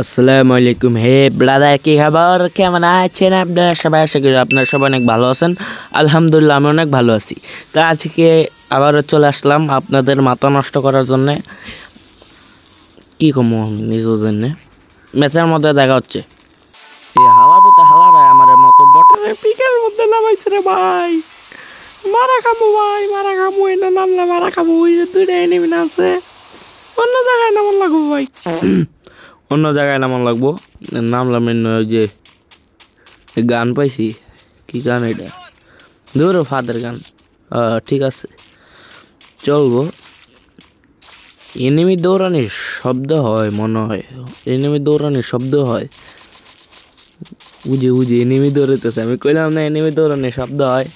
আসসালামু আলাইকুম। হে ব্রাদার, কি খবর? কেমন আছেন আপনারা সবাই? আশা করি আপনারা সবাই অনেক ভালো আছেন। আলহামদুলিল্লাহ, আমি অনেক ভালো আছি। তো আজকে আবারও চলে আসলাম আপনাদের মাথা নষ্ট করার জন্যে। কী কমো নিজের জন্যে ম্যাচের মধ্যে দেখা হচ্ছে এই হালা পুতা হালা ভাই আমার মতো বটের পিকের মধ্যে নামাইছে রে ভাই। মারা খামু ভাই, মারা খামু। এনে নামলে মারা খামু। ওই যে দুইটা এনিমি নামছে, অন্য জায়গায় নামন লাগবো ভাই। অন্য জায়গায় নামন লাগবো। নামলাম ওই যে গান পাইছি। কি গান এটা? ধরো ফাদের গান। ঠিক আছে, চলবো। এনিমি দৌড়ানির শব্দ হয় মনে হয়। এনিমি দৌড়ানির শব্দ হয়। বুঝে বুঝে এনিমি দৌড়াইতেছে। আমি কইলাম না এনিমি দৌড়ানির শব্দ হয়।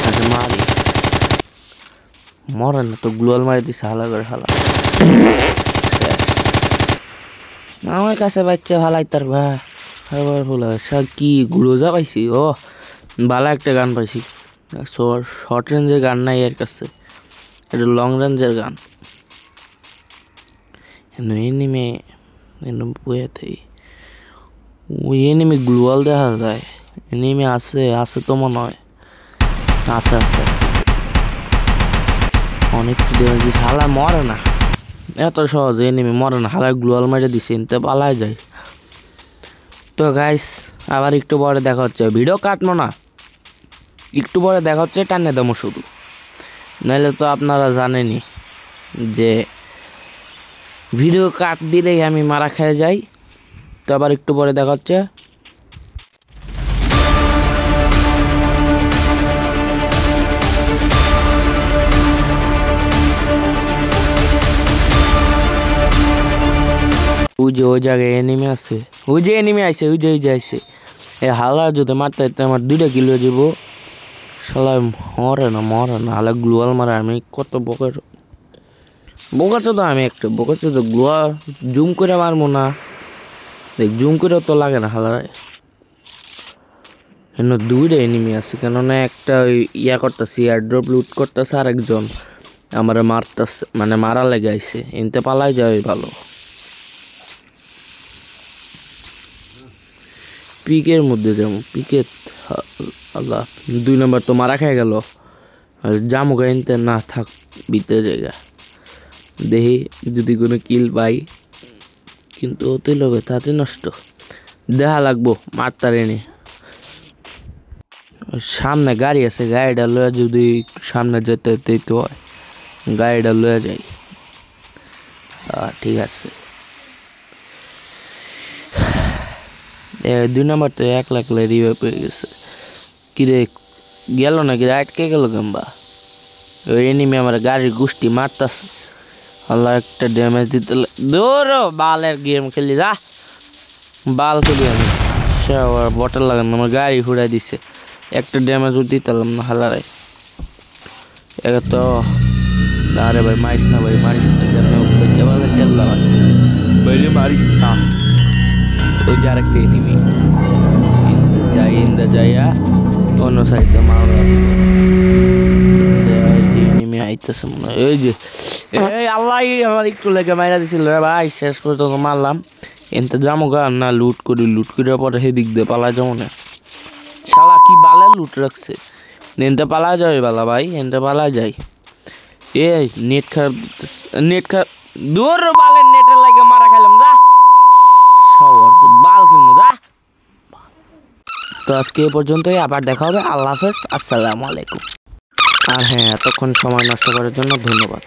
আচ্ছা মারি, মরে না তো। গ্লোয়াল মারি দিছে হালা করে হালা। আমার কাছে বাচ্চা ভালাই তার ভাই কি গুড়োজা পাইছি। ও ভালো একটা গান পাইছি। শর্ট রেঞ্জের গান নাই এর কাছে, এটা লং রেঞ্জের গান। এনিমে ওই এনিমে গ্লোয়াল দেখা যায়। এনিমে আছে আছে তো মনে হয়। আছে আছে আছে অনেক হালা মরে না এত সহজে। এনিমে মরে না, হালা গ্লোয়াল মারে দিছে এনতে পালায় যায়। তো গাইস, আবার একটু পরে দেখা হচ্ছে। ভিডিও কাটবো না, একটু পরে দেখা হচ্ছে। টানে দেবো শুধু, নাহলে তো আপনারা জানেনই যে ভিডিও কাট দিলেই আমি মারা খেয়ে যাই। তো আবার একটু পরে দেখা হচ্ছে। ওই যে ওই জায়গায় এনিমি আছে, ওই যে এনিমি আইছে, ওই যে আইছে। এই হালা যদি মারতে আমার 2টা কিল হয়ে যাবো। শালা মরে না হালা গ্লোয়াল মারে। আমি কত বোকাচ্ছ তো আমি একটা বোকাচ্ছ তো। গ্লোয়াল জুম করে মারবো না, দেখ জুম করে তো লাগে না হালায়। এনে 2টা এনিমি আছে, কেননা একটা ওই ইয়া করতেছে, এয়ারড্রপ লুট করতেছে, আর একজন আমার মারতেছে, মানে মারা লেগে আইছে। এনতে পালাই যায় ভালো। পিকের মধ্যে যেমন পিকের আল্লাহ 2 নম্বর তো মারা খেয়ে গেল। জামু গাইনতে না থাক ভিতরে জায়গা দেখি যদি কোনো কিল পাই, কিন্তু অতি লোভে তাতে নষ্ট। দেখা লাগবো মারতারেনি। সামনে গাড়ি আছে, গাড়িটা লয়ে যদি সামনে যেতে দিতে হয় গাড়িটা লয়ে যাই। ঠিক আছে। 2 নম্বর তো 1 লাখ রিভাইভ পেয়ে গেছে। কিরে গেল নাকি? আটকে গেল গাম্বা। ওই এনিমি আমার গাড়ির গোষ্ঠী মারতাছে। আল্লাহ একটা ড্যামেজ দিতে দৌড়ো। বালের গেম খেলি, যা বাল খেলি আমি। সে আবার বটল লাগানো, আমার গাড়ি ঘুরাই দিছে। একটা ড্যামেজও দিতে পারলাম না হালারে। এবার তো আরে ভাই মারিস না ভাই, মারিস না। মারিস না। ওই যে আরেকটা এনিমি ইন্দা যাইয়া অন্য সাইডে মারা। এনিমি আইতেছে মনে হয়। ওই যে এই আল্লাহ আমার একটু লেগে মাইরা দিছিল ভাই। শেষ পর্যন্ত মারলাম। এনতে যাবো গা না, লুট করে পরে সেদিক দিয়ে পালা যাবো না। শালা কি বালা লুট রাখছে। এনতে পালা যাবে বালা ভাই, এনতে পালা যায়। এ নেট খারাপ দূর বালের নেটের লাগে মারা খাইলাম। যা বাল খেলবো যা। তো আজকে এই পর্যন্তই, আবার দেখা হবে। আল্লাহ হাফেজ, আসসালামু আলাইকুম। আর হ্যাঁ, এতক্ষণ সময় নষ্ট করার জন্য ধন্যবাদ।